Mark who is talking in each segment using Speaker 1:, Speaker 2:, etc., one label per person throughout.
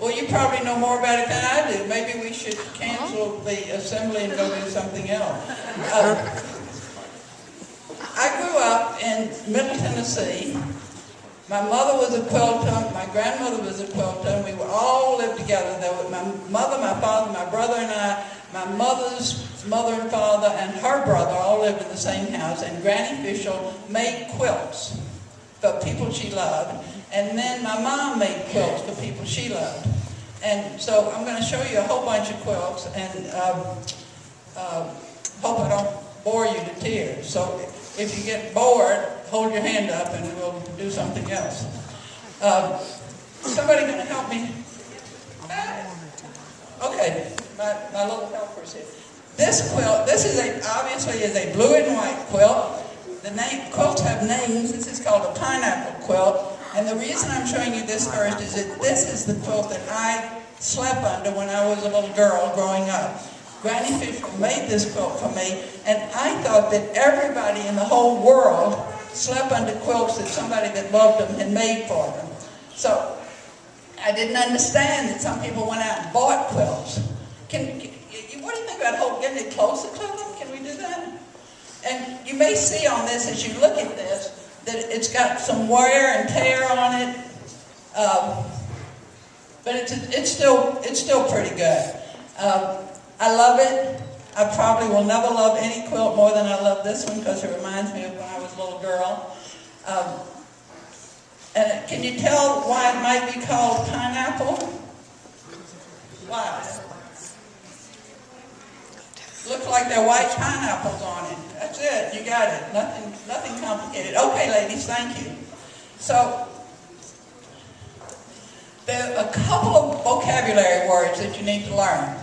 Speaker 1: Well, you probably know more about it than I do. Maybe we should cancel the assembly and go do something else. I grew up in Middle Tennessee. My mother was a quilter, my grandmother was a quilter, and we all lived together. There were my mother, my father, my brother and I, my mother's mother and father, and her brother all lived in the same house, and Granny Fishel made quilts for people she loved, and then my mom made quilts for people she loved. And so I'm going to show you a whole bunch of quilts, and hope I don't bore you to tears. So if you get bored, hold your hand up and we'll do something else. Somebody going to help me? Okay, my little helper's here. This quilt, obviously is a blue and white quilt. Quilts have names. This is called a pineapple quilt. And the reason I'm showing you this first is that this is the quilt that I slept under when I was a little girl growing up. Granny Fisher made this quilt for me, and I thought that everybody in the whole world slept under quilts that somebody that loved them had made for them. So I didn't understand that some people went out and bought quilts. What do you think about getting it closer to them? Can we do that? And you may see on this, as you look at this, that it's got some wear and tear on it, but it's still pretty good. I love it. I probably will never love any quilt more than I love this one because it reminds me of when I was a little girl. And can you tell why it might be called pineapple? Why? Looks like there are white pineapples on it. That's it. You got it. Nothing complicated. Okay, ladies, thank you. So, there are a couple of vocabulary words that you need to learn.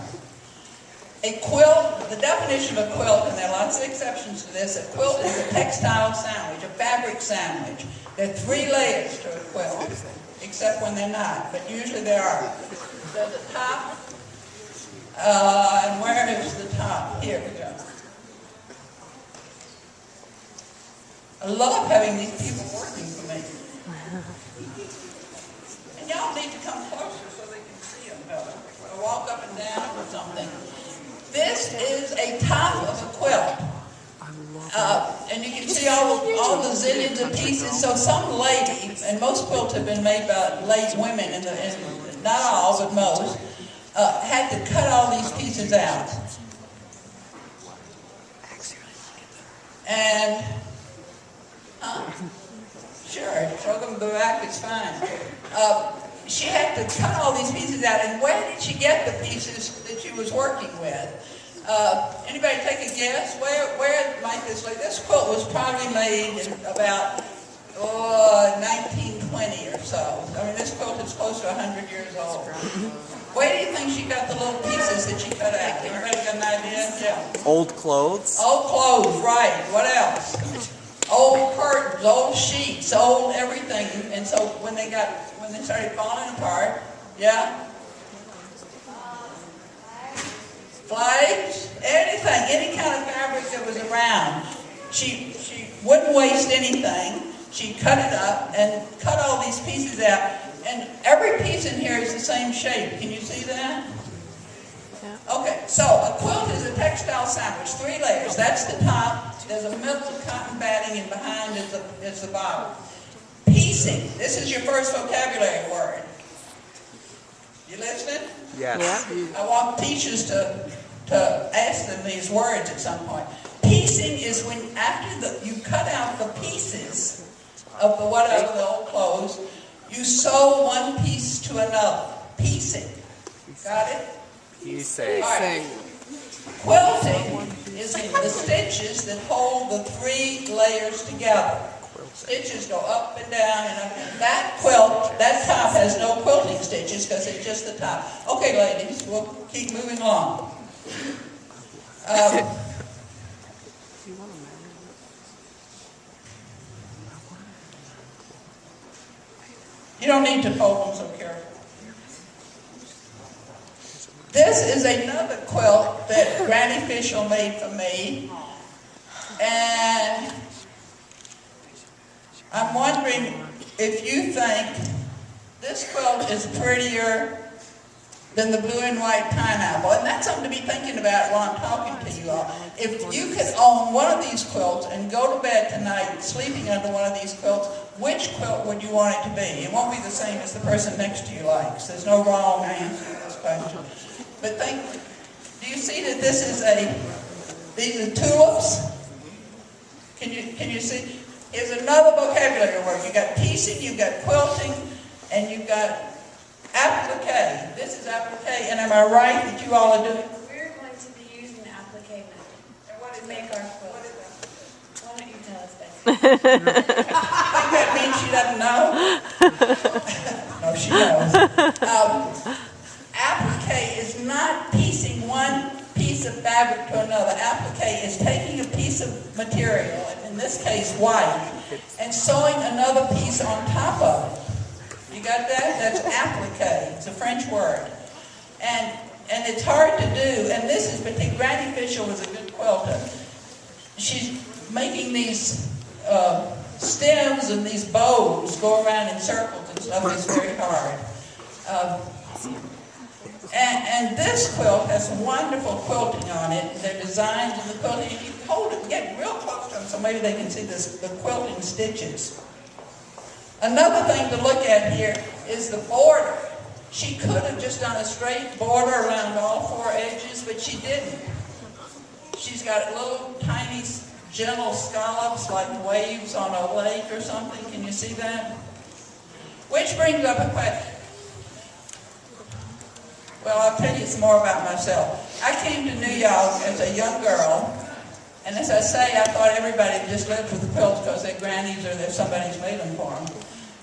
Speaker 1: A quilt, the definition of a quilt, and there are lots of exceptions to this, a quilt is a textile sandwich, a fabric sandwich. There are 3 layers to a quilt, except when they're not, but usually there are. There's the top, and where is the top? Here we go. I love having these people working for me. And y'all need to come closer so they can see them better. Or walk up and down or something. This is a top of a quilt. And you can see all the zillions of pieces. So some lady, and most quilts have been made by late women, not all, but most, had to cut all these pieces out. And, sure, show them the back, it's fine. She had to cut all these pieces out, and where did she get the pieces that she was working with? Anybody take a guess? Where might this lay? This quilt was probably made in about 1920 or so. I mean, this quilt is close to 100 years old. Where do you think she got the little pieces that she cut out? Anybody got an idea? Yeah.
Speaker 2: Old clothes?
Speaker 1: Old clothes, right. What else? Old curtains, old sheets, old everything. And so when they started falling apart, yeah? Flags, anything, any kind of fabric that was around. She wouldn't waste anything. She cut it up and cut all these pieces out. And every piece in here is the same shape. Can you see that? Yeah. Okay, so a quilt is a textile sandwich, 3 layers. That's the top. There's a middle cotton batting, and behind is the bottom. Piecing. This is your first vocabulary word. You listening?
Speaker 2: Yes.
Speaker 1: Yeah. I want teachers to ask them these words at some point. Piecing is when after you cut out the pieces of the whatever, the old clothes, you sew one piece to another. Piecing. Got it?
Speaker 2: Piecing.
Speaker 1: All right. Quilting is the stitches that hold the 3 layers together. Stitches go up and down and up. That quilt, that top has no quilting stitches because it's just the top. Okay, ladies, we'll keep moving along. You don't need to fold them so carefully. This is another quilt that Granny Fishel made for me. And I'm wondering if you think this quilt is prettier than the blue and white pineapple. And that's something to be thinking about while I'm talking to you all. If you could own one of these quilts and go to bed tonight sleeping under one of these quilts, which quilt would you want it to be? It won't be the same as the person next to you likes. There's no wrong answer to this question. But do you see that this is these are tulips? Can you see? Here's another vocabulary word. You've got piecing, you've got quilting, and you've got applique. This is applique, and am I right that you all are doing?
Speaker 3: We're going to be using applique method. And what to make our quilt? What is that? Why don't you tell us, Betsy?
Speaker 1: I think that means she doesn't know. No, she knows. Applique is not piecing one piece of fabric to another. Applique is taking a piece of material, in this case white, and sewing another piece on top of it. You got that? That's applique. It's a French word. And it's hard to do, and this is particular. Granny Fisher was a good quilter. She's making these stems and these bows go around in circles and stuff. It's very hard. And this quilt has some wonderful quilting on it. They're designs in the quilting. If you hold it, get real close to them so maybe they can see the quilting stitches. Another thing to look at here is the border. She could have just done a straight border around all four edges, but she didn't. She's got little tiny gentle scallops like waves on a lake or something. Can you see that? Which brings up a question. Well, I'll tell you some more about myself. I came to New York as a young girl, and as I say, I thought everybody just lived with quilts because they're grannies or they're somebody's made them for them.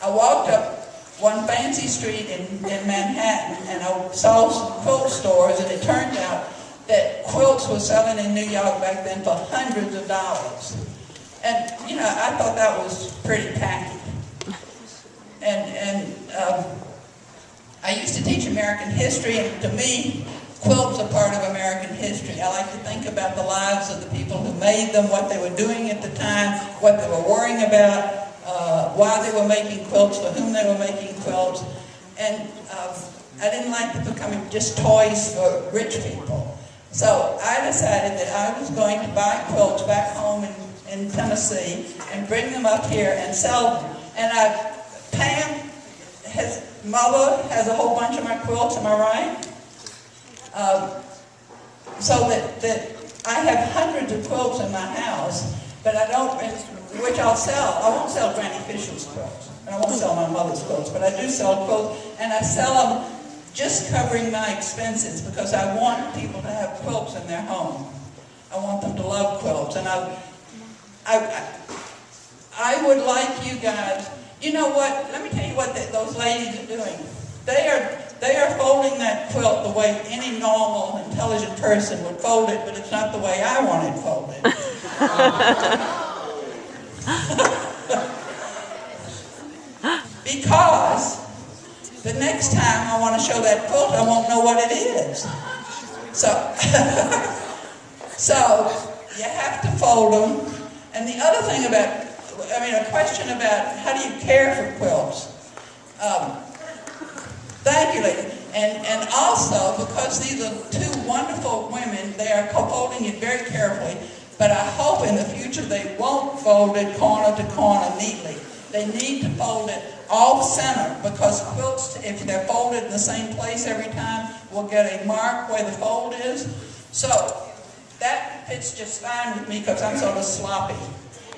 Speaker 1: I walked up one fancy street in Manhattan, and I saw some quilt stores, and it turned out that quilts were selling in New York back then for hundreds of dollars. And, you know, I thought that was pretty tacky. And I used to teach American history, and to me, quilts are part of American history. I like to think about the lives of the people who made them, what they were doing at the time, what they were worrying about, why they were making quilts, for whom they were making quilts. And I didn't like them becoming just toys for rich people. So I decided that I was going to buy quilts back home in Tennessee and bring them up here and sell them. And Pam, mother has a whole bunch of my quilts, am I right? So that I have hundreds of quilts in my house, but I don't, which I'll sell. I won't sell Granny Fisher's quilts, and I won't sell my mother's quilts, but I do sell quilts, and I sell them just covering my expenses because I want people to have quilts in their home. I want them to love quilts, and I would like you guys. You know what? Let me tell you what those ladies are doing. They are folding that quilt the way any normal, intelligent person would fold it, but it's not the way I want it folded. Because the next time I want to show that quilt, I won't know what it is. So, so you have to fold them. And the other thing a question about how do you care for quilts? Thank you, lady. And also, because these are two wonderful women, they are folding it very carefully, but I hope in the future they won't fold it corner to corner neatly. They need to fold it off-center, because quilts, if they're folded in the same place every time, will get a mark where the fold is. So that fits just fine with me because I'm sort of sloppy.